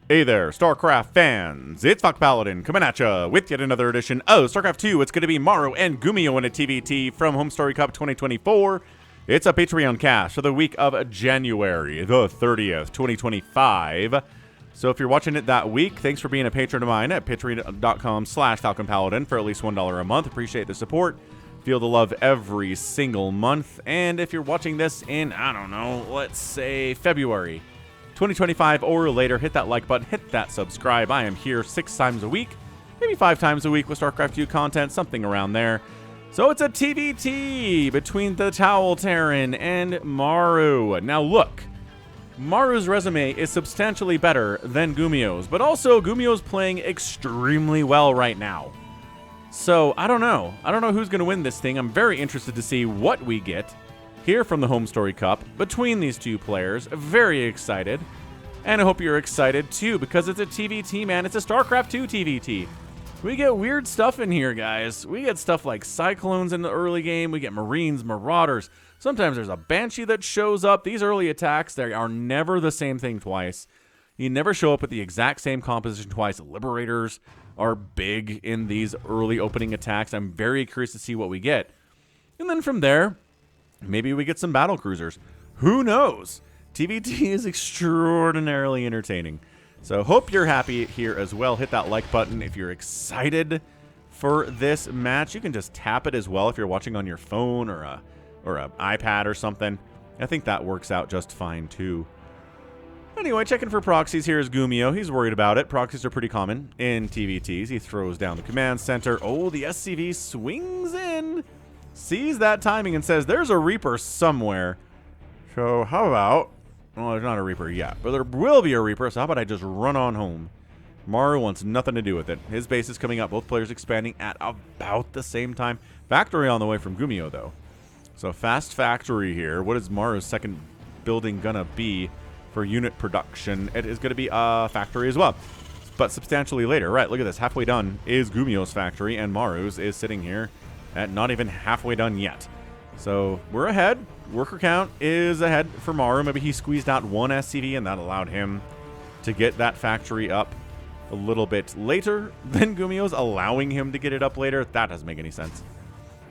Hey there, StarCraft fans! It's Falcon Paladin coming at ya with yet another edition of StarCraft 2. It's going to be Maru and GuMiho in a TVT from Home Story Cup 2024. It's a Patreon cast for the week of January the 30th, 2025. So if you're watching it that week, thanks for being a patron of mine at patreon.com/FalconPaladin for at least $1 a month. Appreciate the support. Feel the love every single month. And if you're watching this in, I don't know, let's say February 2025 or later, hit that like button, hit that subscribe. I am here 6 times a week, maybe 5 times a week with StarCraft 2 content, something around there. So it's a TVT between the Towel TERRAN and Maru. Now look, Maru's resume is substantially better than GuMiho's, but also GuMiho's playing extremely well right now. So I don't know. I don't know who's going to win this thing. I'm very interested to see what we get here from the Home Story Cup between these two players. Very excited. And I hope you're excited too, because it's a TVT, man. It's a StarCraft 2 TVT. We get weird stuff in here, guys. We get stuff like Cyclones in the early game. We get Marines, Marauders. Sometimes there's a Banshee that shows up. These early attacks, they are never the same thing twice. You never show up with the exact same composition twice. Liberators are big in these early opening attacks. I'm very curious to see what we get. And then from there, maybe we get some battle cruisers. Who knows? TVT is extraordinarily entertaining. So hope you're happy here as well. Hit that like button if you're excited for this match. You can just tap it as well if you're watching on your phone or a iPad or something. I think that works out just fine too. Anyway, checking for proxies here is GuMiho. He's worried about it. Proxies are pretty common in TVTs. He throws down the command center. Oh, the SCV swings in. Sees that timing and says, there's a Reaper somewhere. So how about, well, there's not a Reaper yet, but there will be a Reaper, so how about I just run on home? Maru wants nothing to do with it. His base is coming up, both players expanding at about the same time. Factory on the way from GuMiho, though. So fast factory here. What is Maru's second building gonna be for unit production? It is gonna be a factory as well, but substantially later. Right, look at this. Halfway done is GuMiho's factory, and Maru's is sitting here at not even halfway done yet. So we're ahead. Worker count is ahead for Maru. Maybe he squeezed out one SCV, and that allowed him to get that factory up a little bit later than GuMiho's, allowing him to get it up later. That doesn't make any sense.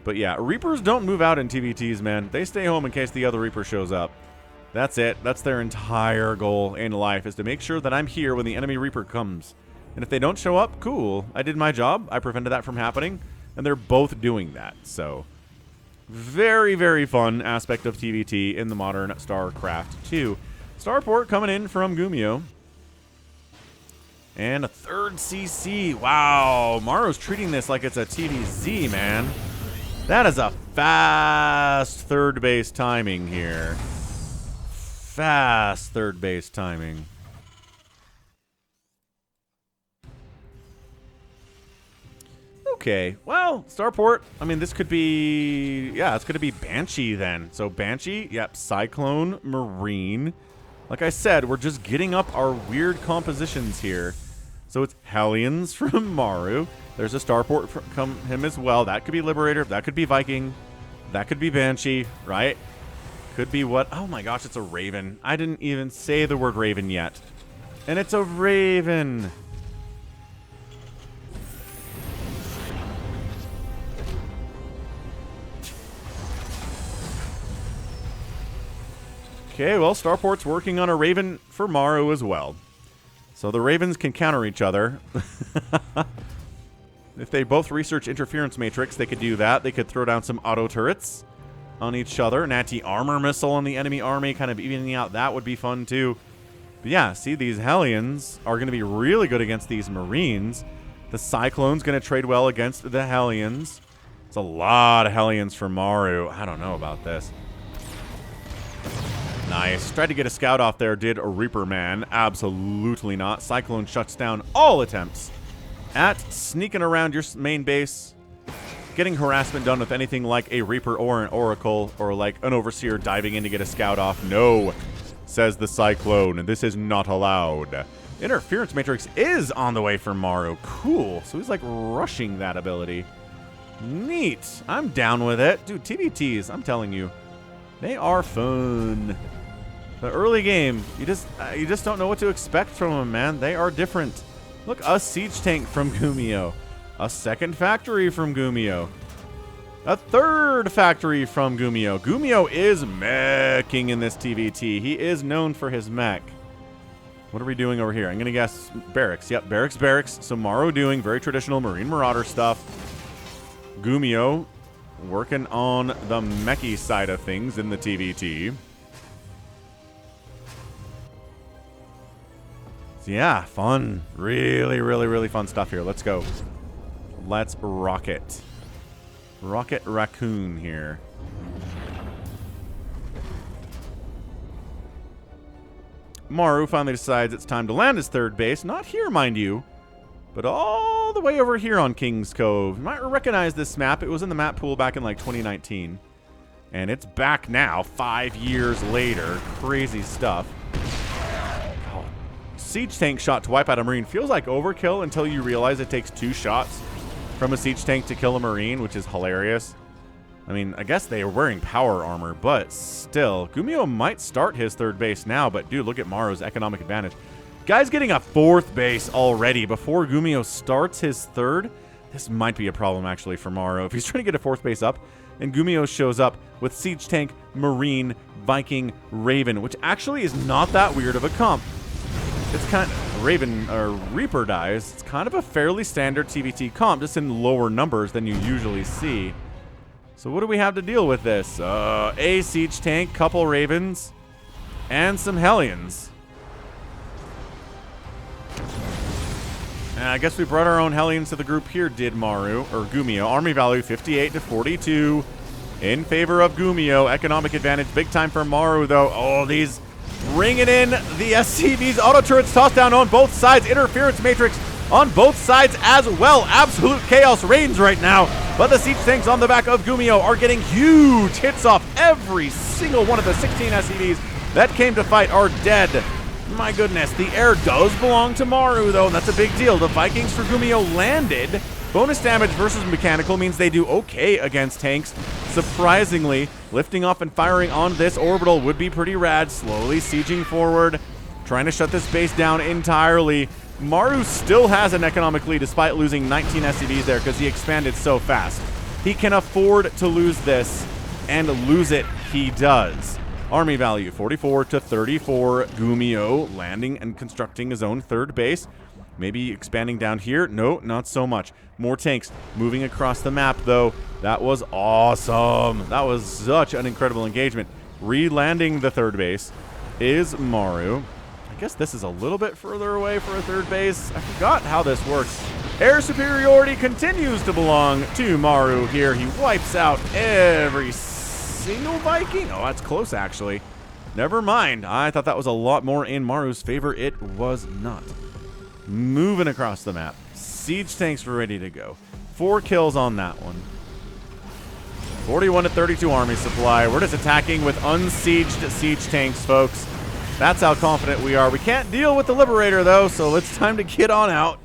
But yeah, Reapers don't move out in TVTs, man. They stay home in case the other Reaper shows up. That's it. That's their entire goal in life, is to make sure that I'm here when the enemy Reaper comes. And if they don't show up, cool. I did my job. I prevented that from happening. And they're both doing that. So very, very fun aspect of TVT in the modern StarCraft 2. Starport coming in from GuMiho. And a third CC. Wow. Maru's treating this like it's a TVZ, man. That is a fast third base timing here. Fast third base timing. Okay, well, Starport, I mean, this could be, yeah, it's going to be Banshee then. So Banshee, yep, Cyclone, Marine. Like I said, we're just getting up our weird compositions here. So it's Hellions from Maru. There's a Starport from him as well. That could be Liberator. That could be Viking. That could be Banshee, right? Could be what? Oh my gosh, it's a Raven. I didn't even say the word Raven yet. And it's a Raven. Okay, well, Starport's working on a Raven for Maru as well. So the Ravens can counter each other. If they both research Interference Matrix, they could do that. They could throw down some auto turrets on each other. An anti-armor missile on the enemy army, kind of evening out. That would be fun, too. But yeah, see, these Hellions are going to be really good against these Marines. The Cyclone's going to trade well against the Hellions. It's a lot of Hellions for Maru. I don't know about this. Nice. Tried to get a scout off there. Did a Reaper man. Absolutely not. Cyclone shuts down all attempts at sneaking around your main base, getting harassment done with anything like a Reaper or an Oracle or like an Overseer diving in to get a scout off. No, says the Cyclone. This is not allowed. Interference Matrix is on the way for Maru. Cool. So he's like rushing that ability. Neat. I'm down with it. Dude, TVTs, I'm telling you, they are fun. The early game, you just don't know what to expect from them, man. They are different. Look, a siege tank from GuMiho. A second factory from GuMiho. A third factory from GuMiho. GuMiho is meching in this TVT. He is known for his mech. What are we doing over here? I'm going to guess barracks. Yep, barracks. So Maru doing very traditional Marine Marauder stuff. GuMiho working on the mechy side of things in the TVT. So yeah, fun. Really, really, really fun stuff here. Let's go. Let's rocket. Rocket Raccoon here. Maru finally decides it's time to land his third base. Not here, mind you, but all the way over here on King's Cove. You might recognize this map. It was in the map pool back in like 2019. And it's back now, 5 years later. Crazy stuff. Oh, siege tank shot to wipe out a Marine feels like overkill until you realize it takes 2 shots from a siege tank to kill a Marine, which is hilarious. I mean, I guess they are wearing power armor, but still. GuMiho might start his third base now, but dude, look at Maru's economic advantage. Guy's getting a 4th base already before GuMiho starts his third. This might be a problem, actually, for Maru. If he's trying to get a 4th base up, and GuMiho shows up with Siege Tank, Marine, Viking, Raven, which actually is not that weird of a comp. It's kind of Raven or Reaper dies. It's kind of a fairly standard TVT comp, just in lower numbers than you usually see. So what do we have to deal with this? A Siege Tank, couple Ravens, and some Hellions. And I guess we brought our own Hellions to the group here, did Maru, or GuMiho. Army value 58 to 42 in favor of GuMiho. Economic advantage big time for Maru, though. Oh, these bringing in the SCVs. Auto turrets tossed down on both sides. Interference matrix on both sides as well. Absolute chaos reigns right now. But the siege tanks on the back of GuMiho are getting huge hits off. Every single one of the 16 SCVs that came to fight are dead. My goodness, the air does belong to Maru, though, and that's a big deal. The Vikings for GuMiho landed. Bonus damage versus mechanical means they do okay against tanks. Surprisingly, lifting off and firing on this orbital would be pretty rad. Slowly sieging forward, trying to shut this base down entirely. Maru still has an economic lead despite losing 19 SCVs there because he expanded so fast. He can afford to lose this, and lose it he does. Army value 44 to 34. GuMiho landing and constructing his own third base. Maybe expanding down here. No, not so much. More tanks moving across the map, though. That was awesome. That was such an incredible engagement. Re-landing the third base is Maru. I guess this is a little bit further away for a third base. I forgot how this works. Air superiority continues to belong to Maru here. He wipes out every single Viking. Oh, that's close, actually. Never mind. I thought that was a lot more in Maru's favor. It was not. Moving across the map. Siege tanks were ready to go. 4 kills on that one. 41 to 32 army supply. We're just attacking with unsieged siege tanks, folks. That's how confident we are. We can't deal with the Liberator, though, so it's time to get on out.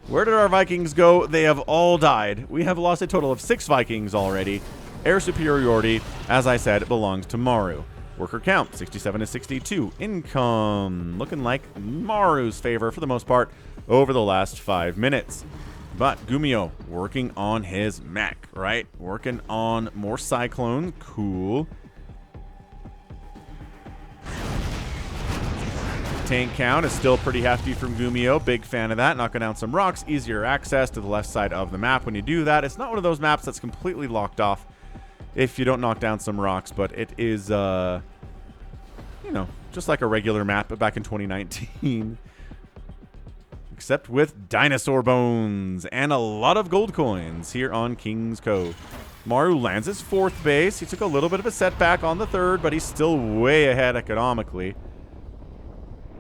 Where did our Vikings go? They have all died. We have lost a total of 6 Vikings already. Air superiority, as I said, belongs to Maru. Worker count, 67 to 62. Income, looking like Maru's favor for the most part over the last 5 minutes. But GuMiho working on his mech, right? Working on more Cyclone. Cool. Tank count is still pretty hefty from GuMiho. Big fan of that. Knocking down some rocks. Easier access to the left side of the map when you do that. It's not one of those maps that's completely locked off if you don't knock down some rocks, but it is, you know, just like a regular map back in 2019. Except with dinosaur bones and a lot of gold coins here on King's Cove. Maru lands his 4th base. He took a little bit of a setback on the 3rd, but he's still way ahead economically.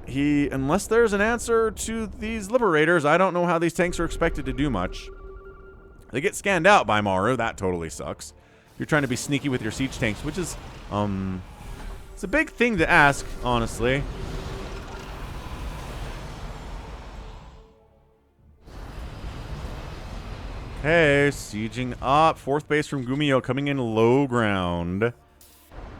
Unless there's an answer to these Liberators, I don't know how these tanks are expected to do much. They get scanned out by Maru. That totally sucks. You're trying to be sneaky with your siege tanks, which is, it's a big thing to ask, honestly. Okay, sieging up. 4th base from GuMiho coming in low ground.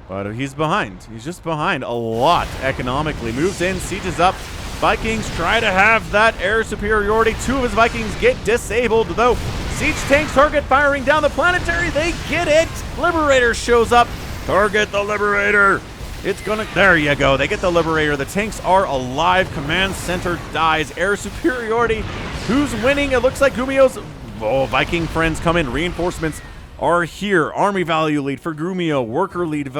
But he's behind. He's just behind a lot economically. Moves in, sieges up. Vikings try to have that air superiority. 2 of his Vikings get disabled, though. Siege tanks target firing down the planetary. They get it. Liberator shows up. Target the Liberator. It's gonna, there you go. They get the Liberator. The tanks are alive. Command center dies. Air superiority. Who's winning? It looks like GuMiho's Viking friends come in. Reinforcements are here. Army value lead for GuMiho. Worker lead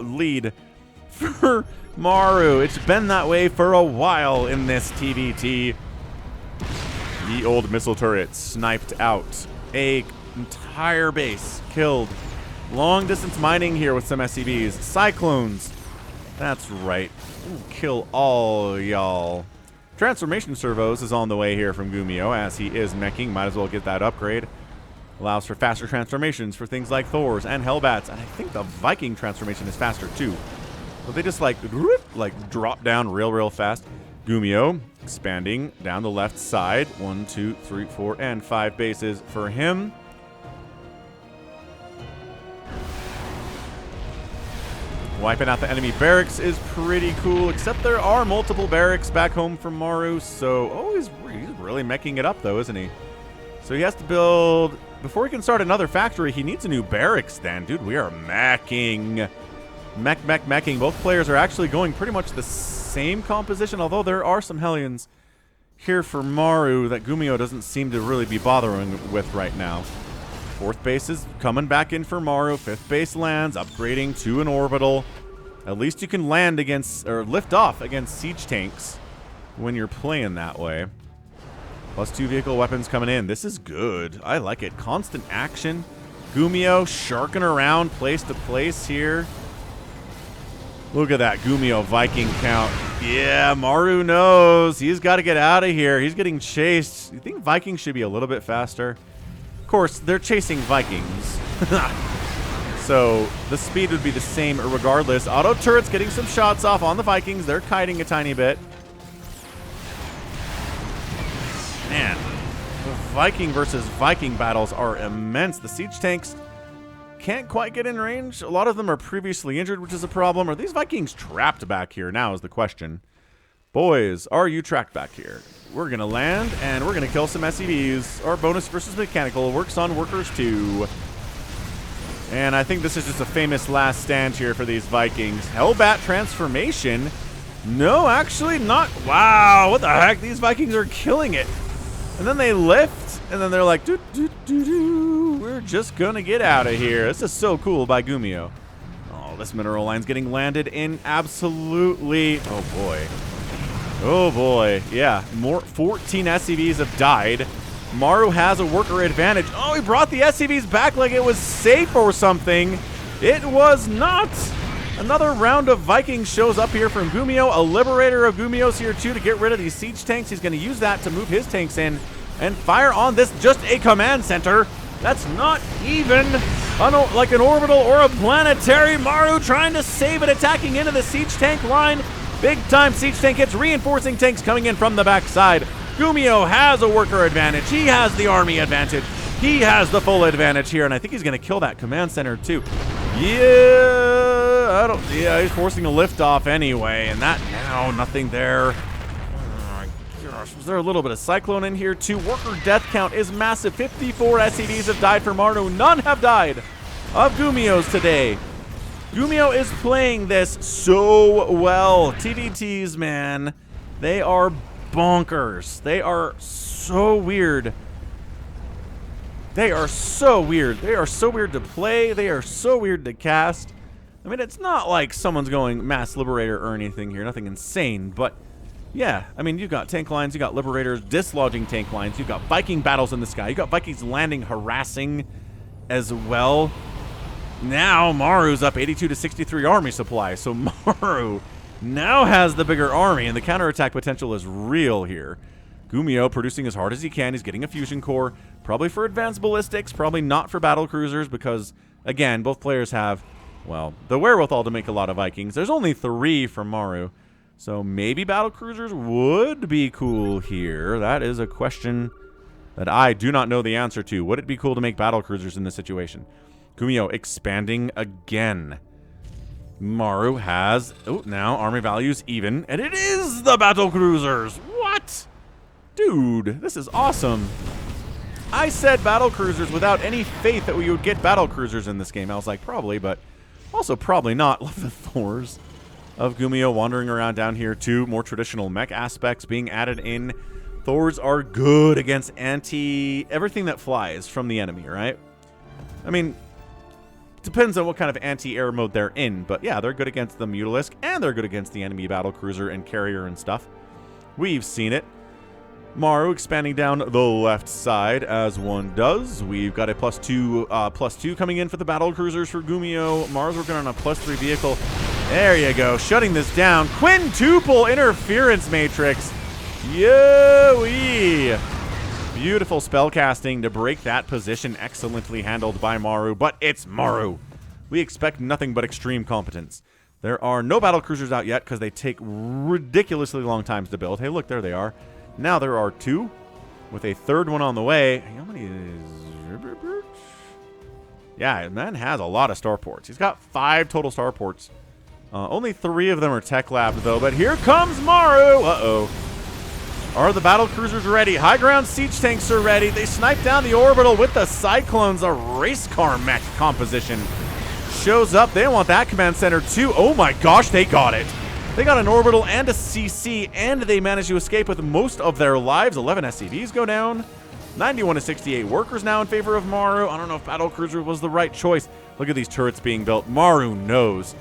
lead for Maru. It's been that way for a while in this TVT. The old missile turret sniped out. A entire base killed. Long distance mining here with some SCVs. Cyclones. That's right. Kill all y'all. Transformation servos is on the way here from GuMiho as he is meching. Might as well get that upgrade. Allows for faster transformations for things like Thors and Hellbats. And I think the Viking transformation is faster too. But they just like drop down real fast. GuMiho expanding down the left side. 1, 2, 3, 4, and 5 bases for him. Wiping out the enemy barracks is pretty cool, except there are multiple barracks back home from Maru, so... he's really meching it up, though, isn't he? So he has to build... Before he can start another factory, he needs a new barracks, then. Dude, we are meching. Meching. Both players are actually going pretty much the same composition, although there are some Hellions here for Maru that GuMiho doesn't seem to really be bothering with right now. 4th base is coming back in for Maru. 5th base lands, upgrading to an orbital. At least you can land against, or lift off against siege tanks when you're playing that way. +2 vehicle weapons coming in. This is good. I like it. Constant action. GuMiho sharking around place to place here. Look at that GuMiho Viking count. Yeah, Maru knows. He's got to get out of here. He's getting chased. You think Vikings should be a little bit faster? Of course, they're chasing Vikings. So the speed would be the same regardless. Auto turrets getting some shots off on the Vikings. They're kiting a tiny bit. Man, the Viking versus Viking battles are immense. The siege tanks can't quite get in range. A lot of them are previously injured, which is a problem. Are these Vikings trapped back here now is the question. Boys, are you trapped back here? We're going to land, and we're going to kill some SCVs. Our bonus versus mechanical works on workers too. And I think this is just a famous last stand here for these Vikings. Hellbat transformation? No, actually not. Wow, what the heck? These Vikings are killing it. And then they lift, and then they're like, we're just going to get out of here. This is so cool by GuMiho. Oh, this mineral line's getting landed in absolutely... Oh, boy. Oh, boy. Yeah, 14 SCVs have died. Maru has a worker advantage. Oh, he brought the SCVs back like it was safe or something. It was not. Another round of Vikings shows up here from GuMiho. A Liberator of GuMiho's here too to get rid of these siege tanks. He's going to use that to move his tanks in and fire on this. Just a command center. That's not even like an orbital or a planetary. Maru trying to save it, attacking into the siege tank line. Big time siege tank hits, reinforcing tanks coming in from the backside. GuMiho has a worker advantage. He has the army advantage. He has the full advantage here, and I think he's going to kill that command center too. Yeah, he's forcing a lift off anyway, and that now nothing there. Oh my gosh, was there a little bit of Cyclone in here too? Worker death count is massive. 54 SCVs have died for Maru. None have died of GuMiho's today. GuMiho is playing this so well. TVTs, man, they are bonkers. They are so weird. They are so weird. They are so weird to play. They are so weird to cast. I mean, it's not like someone's going Mass Liberator or anything here. Nothing insane. But, yeah. I mean, you've got tank lines. You've got Liberators dislodging tank lines. You've got Viking battles in the sky. You've got Vikings landing, harassing as well. Now, Maru's up 82 to 63 army supply. So, Maru now has the bigger army. And the counterattack potential is real here. GuMiho producing as hard as he can. He's getting a fusion core. Probably for advanced ballistics. Probably not for battle cruisers because, again, both players have, well, the wherewithal to make a lot of Vikings. There's only 3 from Maru. So maybe battle cruisers would be cool here. That is a question that I do not know the answer to. Would it be cool to make battle cruisers in this situation? GuMiho expanding again. Maru has, oh, now army values even, and it is the battle cruisers. What? Dude, this is awesome. I said battle cruisers without any faith that we would get battle cruisers in this game. I was like, probably, but also probably not. Love the Thors of GuMiho wandering around down here too. More traditional mech aspects being added in. Thors are good against everything that flies from the enemy, right? I mean, depends on what kind of anti-air mode they're in, but yeah, they're good against the Mutalisk, and they're good against the enemy battle cruiser and carrier and stuff. We've seen it. Maru expanding down the left side as one does. We've got a +2 coming in for the battle cruisers for GuMiho. Maru's working on a +3 vehicle. There you go, shutting this down. Quintuple interference matrix. Yo-wee! Beautiful spellcasting to break that position. Excellently handled by Maru, but it's Maru. We expect nothing but extreme competence. There are no battle cruisers out yet because they take ridiculously long times to build. Hey, look, there they are. Now there are 2, with a 3rd one on the way. How many is... Yeah, man has a lot of starports. He's got 5 total starports. Only 3 of them are tech labbed, though. But here comes Maru! Uh-oh. Are the battle cruisers ready? High ground siege tanks are ready. They snipe down the orbital with the Cyclones. A race car mech composition shows up. They want that command center, too. Oh, my gosh, they got it. They got an orbital and a CC, and they managed to escape with most of their lives. 11 SCVs go down. 91 to 68 workers now in favor of Maru. I don't know if battle cruiser was the right choice. Look at these turrets being built. Maru knows.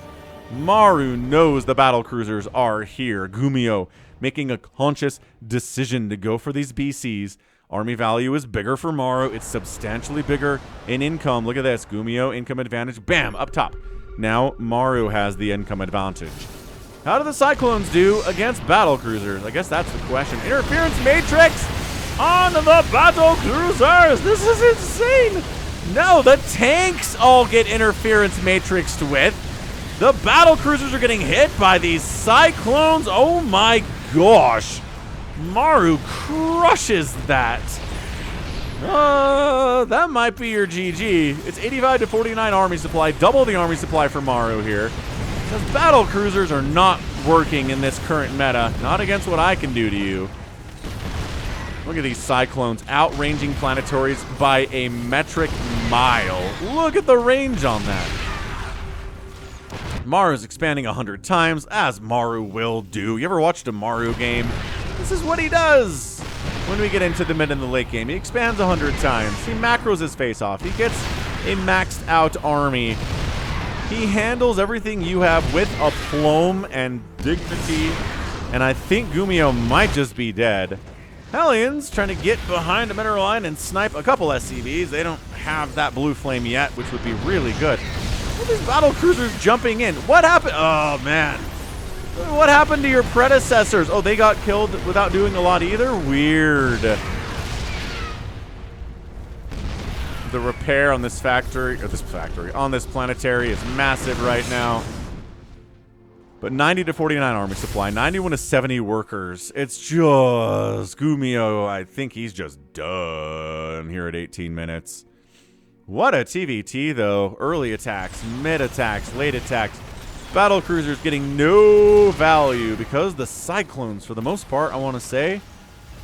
Maru knows the battle cruisers are here. GuMiho making a conscious decision to go for these BCs. Army value is bigger for Maru. It's substantially bigger in income. Look at this. GuMiho income advantage. Bam! Up top. Now Maru has the income advantage. How do the Cyclones do against battle cruisers? I guess that's the question. Interference matrix on the battle cruisers. This is insane. No, the tanks all get interference matrixed with. The battle cruisers are getting hit by these Cyclones. Oh my gosh. Maru crushes that. That might be your GG. It's 85 to 49 army supply. Double the army supply for Maru here. Because battle cruisers are not working in this current meta. Not against what I can do to you. Look at these Cyclones outranging planetories by a metric mile. Look at the range on that. Maru's expanding 100 times, as Maru will do. You ever watched a Maru game? This is what he does. When we get into the mid and the late game, he expands 100 times. He macros his face off. He gets a maxed out army. He handles everything you have with aplomb and dignity, and I think GuMiho might just be dead. Hellions trying to get behind the mineral line and snipe a couple SCVs. They don't have that blue flame yet, which would be really good. Look at these battle cruisers jumping in. What happened? Oh, man. What happened to your predecessors? Oh, they got killed without doing a lot either? Weird. The repair on this on this planetary is massive right now. But 90 to 49 army supply, 91 to 70 workers. It's just GuMiho. I think he's just done here at 18 minutes. What a TVT, though. Early attacks, mid attacks, late attacks. Battle cruisers getting no value because the Cyclones, for the most part, I want to say.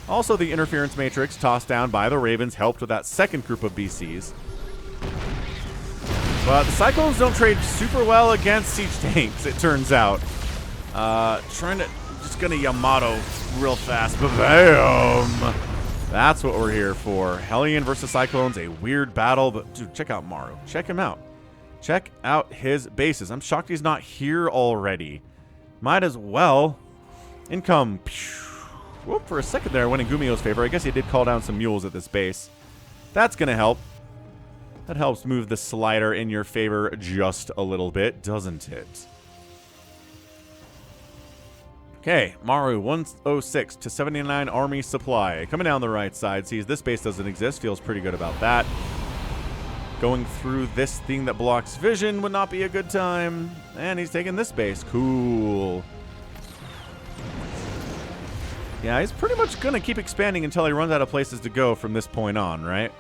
Also, the interference matrix tossed down by the Ravens helped with that second group of BCs. But the Cyclones don't trade super well against siege tanks, it turns out. Just gonna Yamato real fast. Bam! That's what we're here for. Hellion versus Cyclones, a weird battle, but dude, check out Maru. Check him out. Check out his bases. I'm shocked he's not here already. Might as well. Income. Whoop, for a second there, went in GuMiho's favor. I guess he did call down some mules at this base. That's going to help. That helps move the slider in your favor just a little bit, doesn't it? Okay, Maru, 106 to 79 army supply. Coming down the right side, sees this base doesn't exist, feels pretty good about that. Going through this thing that blocks vision would not be a good time. And he's taking this base. Cool. Yeah, he's pretty much going to keep expanding until he runs out of places to go from this point on, right?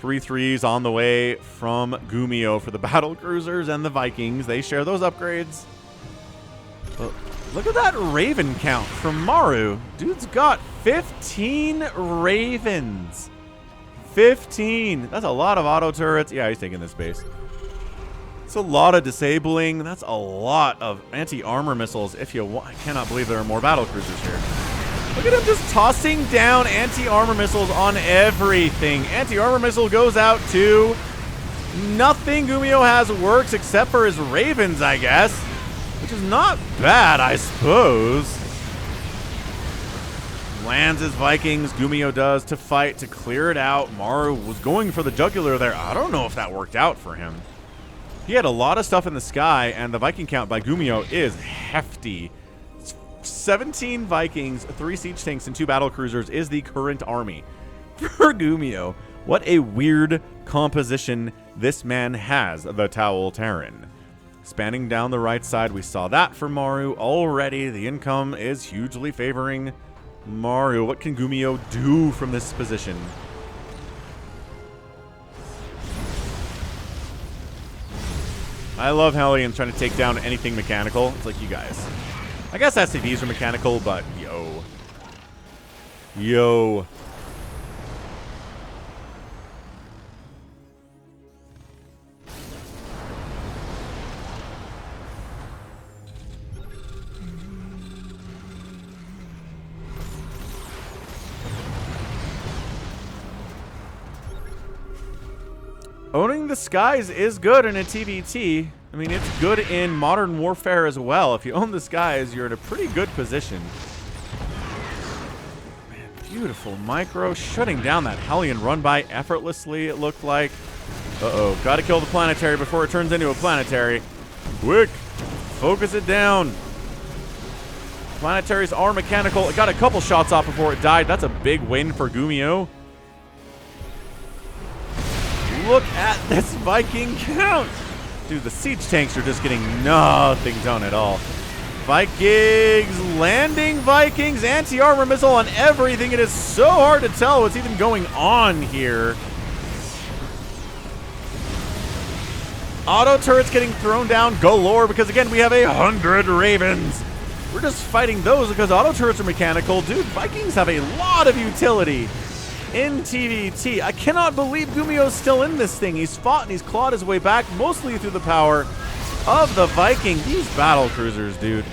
3 threes on the way from GuMiho for the battle cruisers and the Vikings. They share those upgrades. But look at that Raven count from Maru. Dude's got 15 Ravens. 15. That's a lot of auto turrets. Yeah, he's taking this base. It's a lot of disabling. That's a lot of anti-armor missiles. If you want, I cannot believe there are more battle cruisers here. Look at him just tossing down anti-armor missiles on everything. Anti-armor missile goes out to nothing GuMiho has works except for his Ravens, I guess. Which is not bad, I suppose. Lands his Vikings. GuMiho does to fight, to clear it out. Maru was going for the jugular there. I don't know if that worked out for him. He had a lot of stuff in the sky, and the Viking count by GuMiho is hefty. 17 Vikings, 3 siege tanks, and 2 battle cruisers is the current army for GuMiho. What a weird composition this man has, the Towel Terran. Spanning down the right side, we saw that for Maru. Already, the income is hugely favoring Maru. What can GuMiho do from this position? I love Hellions trying to take down anything mechanical. It's like, you guys. I guess SCVs are mechanical, but yo. Yo. Owning the skies is good in a TVT. I mean, it's good in modern warfare as well. If you own the skies, you're in a pretty good position. Man, beautiful micro, shutting down that Hellion run by effortlessly, it looked like. Uh-oh, gotta kill the planetary before it turns into a planetary. Quick, focus it down. Planetaries are mechanical. It got a couple shots off before it died. That's a big win for GuMiho. Look at this Viking count. Dude, the siege tanks are just getting nothing done at all. Vikings landing Vikings. Anti-armor missile on everything. It is so hard to tell what's even going on here. Auto turrets getting thrown down galore because, again, we have 100 Ravens. We're just fighting those because auto turrets are mechanical. Dude, Vikings have a lot of utility in TVT. I cannot believe GuMiho's still in this thing. He's fought and he's clawed his way back, mostly through the power of the Viking. These battle cruisers, dude,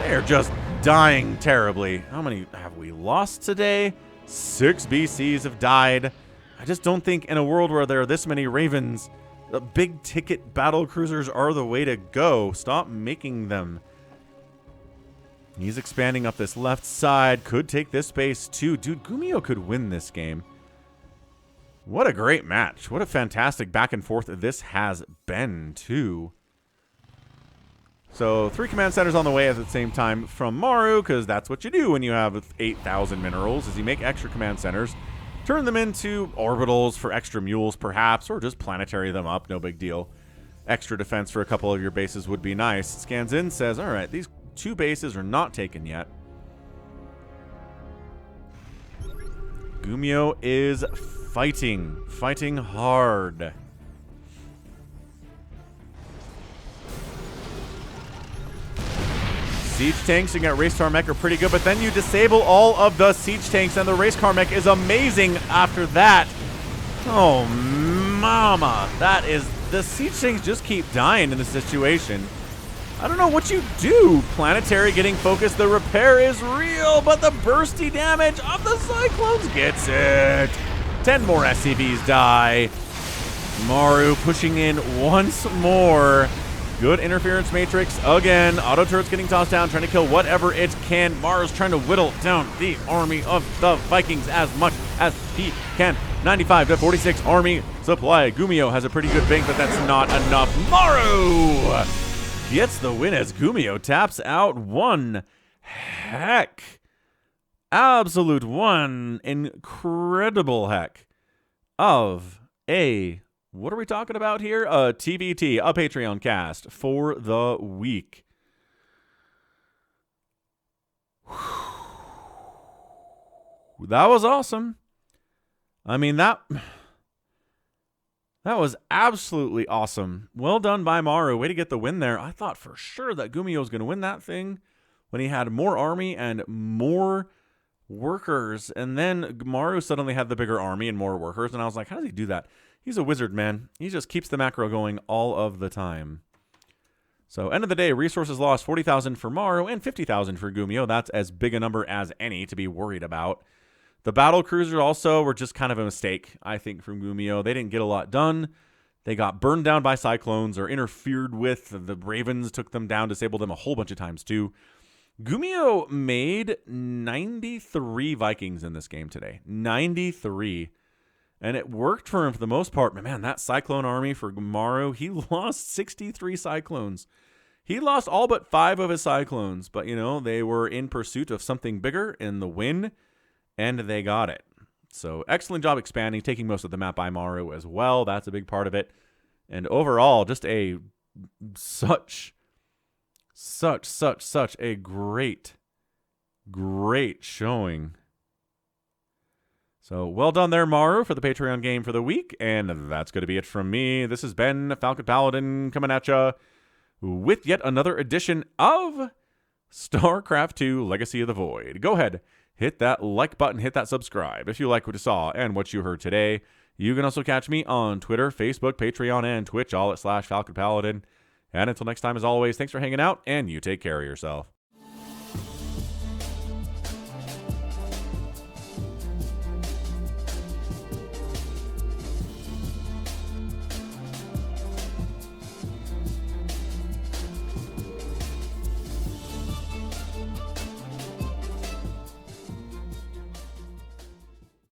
they are just dying terribly. How many have we lost today? 6 BCs have died. I just don't think in a world where there are this many Ravens, the big ticket battle cruisers are the way to go. Stop making them. He's expanding up this left side. Could take this base too. Dude, GuMiho could win this game. What a great match. What a fantastic back and forth this has been too. So 3 command centers on the way at the same time from Maru, because that's what you do when you have 8,000 minerals, is you make extra command centers, turn them into orbitals for extra mules perhaps, or just planetary them up, no big deal. Extra defense for a couple of your bases would be nice. Scans in, says, all right, these 2 bases are not taken yet. GuMiho is fighting hard. Siege tanks, you got race car mech are pretty good, but then you disable all of the siege tanks, and the race car mech is amazing after that. Oh, mama. That is, the siege tanks just keep dying in this situation. I don't know what you do. Planetary getting focused. The repair is real, but the bursty damage of the Cyclones gets it. 10 more SCVs die. Maru pushing in once more. Good interference matrix again. Auto turrets getting tossed down, trying to kill whatever it can. Maru's trying to whittle down the army of the Vikings as much as he can. 95 to 46 army supply. GuMiho has a pretty good bank, but that's not enough. Maru gets the win as GuMiho taps out one heck. Absolute one incredible heck of a, what are we talking about here? A TVT, a Patreon cast for the week. That was awesome. I mean, that That was absolutely awesome. Well done by Maru. Way to get the win there. I thought for sure that GuMiho was going to win that thing when he had more army and more workers. And then Maru suddenly had the bigger army and more workers. And I was like, how does he do that? He's a wizard, man. He just keeps the macro going all of the time. So end of the day, resources lost 40,000 for Maru and 50,000 for GuMiho. That's as big a number as any to be worried about. The battle cruisers also were just kind of a mistake, I think, from GuMiho. They didn't get a lot done. They got burned down by cyclones or interfered with. The ravens took them down, disabled them a whole bunch of times too. GuMiho made 93 Vikings in this game today. 93. And it worked for him for the most part. But man, that cyclone army for Maru, he lost 63 cyclones. He lost all but 5 of his cyclones. But, you know, they were in pursuit of something bigger in the win. And they got it. So excellent job expanding, taking most of the map by Maru as well. That's a big part of it. And overall, just a such a great showing. So well done there, Maru, for the Patreon game for the week. And that's going to be it from me. This has been Falcon Paladin coming at you with yet another edition of StarCraft 2 Legacy of the Void. Go ahead. Hit that like button, hit that subscribe if you like what you saw and what you heard today. You can also catch me on Twitter, Facebook, Patreon, and Twitch, all at /Falcon Paladin. And until next time, as always, thanks for hanging out, and you take care of yourself.